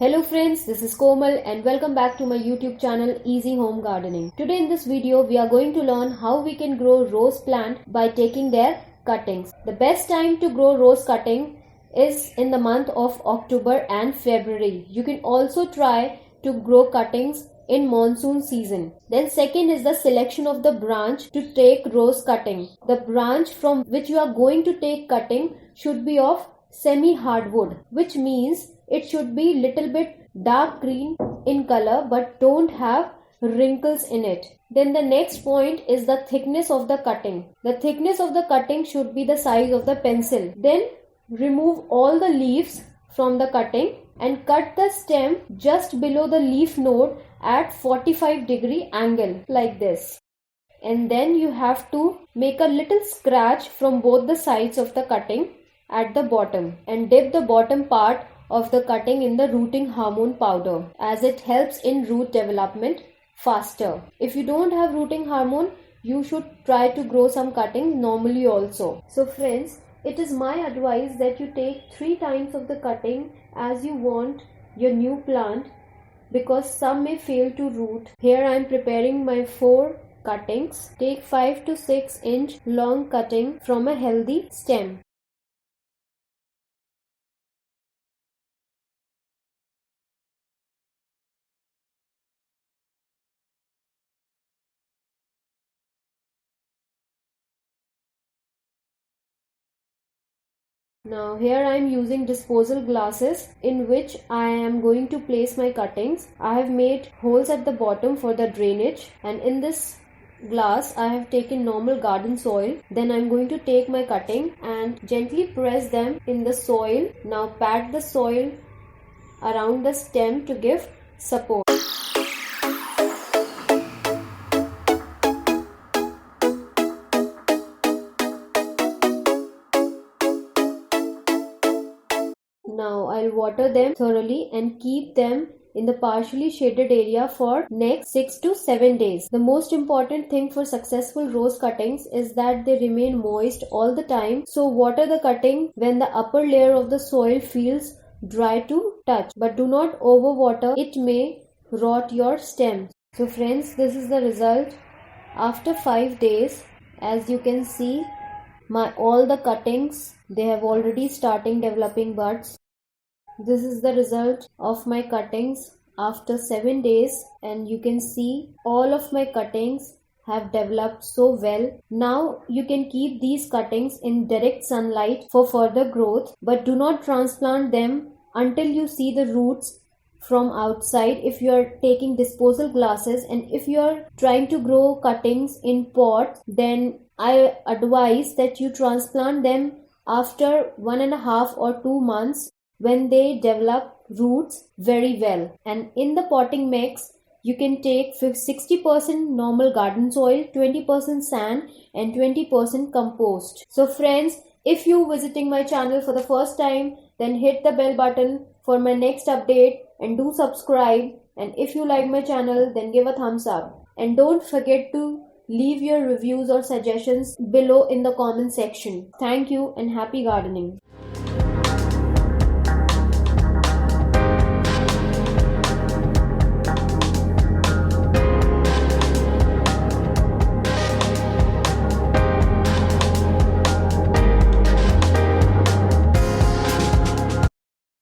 Hello friends, this is Komal and welcome back to my YouTube channel Easy Home Gardening. Today in this video we are going to learn how we can grow rose plant by taking their cuttings. The best time to grow rose cutting is in the month of October and February. You can also try to grow cuttings in monsoon season. Then second is the selection of the branch to take rose cutting. The branch from which you are going to take cutting should be of semi-hardwood, which means it should be little bit dark green in color but don't have wrinkles in it. Then the next point is the thickness of the cutting. The thickness of the cutting should be the size of the pencil. Then remove all the leaves from the cutting and cut the stem just below the leaf node at 45-degree angle like this. And then you have to make a little scratch from both the sides of the cutting at the bottom and dip the bottom part of the cutting in the rooting hormone powder, as it helps in root development faster. If you don't have rooting hormone, you should try to grow some cutting normally also. So friends, it is my advice that you take 3 times of the cutting as you want your new plant, because some may fail to root. Here I am preparing my 4 cuttings. Take 5 to 6 inch long cutting from a healthy stem. Now here I am using disposal glasses in which I am going to place my cuttings. I have made holes at the bottom for the drainage, and in this glass I have taken normal garden soil. Then I am going to take my cutting and gently press them in the soil. Now pat the soil around the stem to give support. Now I'll water them thoroughly and keep them in the partially shaded area for next 6 to 7 days. The most important thing for successful rose cuttings is that they remain moist all the time. So water the cutting when the upper layer of the soil feels dry to touch, but do not overwater. It may rot your stems. So friends, this is the result after 5 days. As you can see, all the cuttings, they have already starting developing buds. This is the result of my cuttings after 7 days, and you can see all of my cuttings have developed so well. Now you can keep these cuttings in direct sunlight for further growth, but do not transplant them until you see the roots from outside if you are taking disposal glasses. And if you are trying to grow cuttings in pots, then I advise that you transplant them after 1.5 or 2 months when they develop roots very well. And in the potting mix, you can take 60% normal garden soil, 20% sand and 20% compost. So friends, if you visiting my channel for the first time, then hit the bell button for my next update and do subscribe. And if you like my channel, then give a thumbs up. And don't forget to leave your reviews or suggestions below in the comment section. Thank you and happy gardening.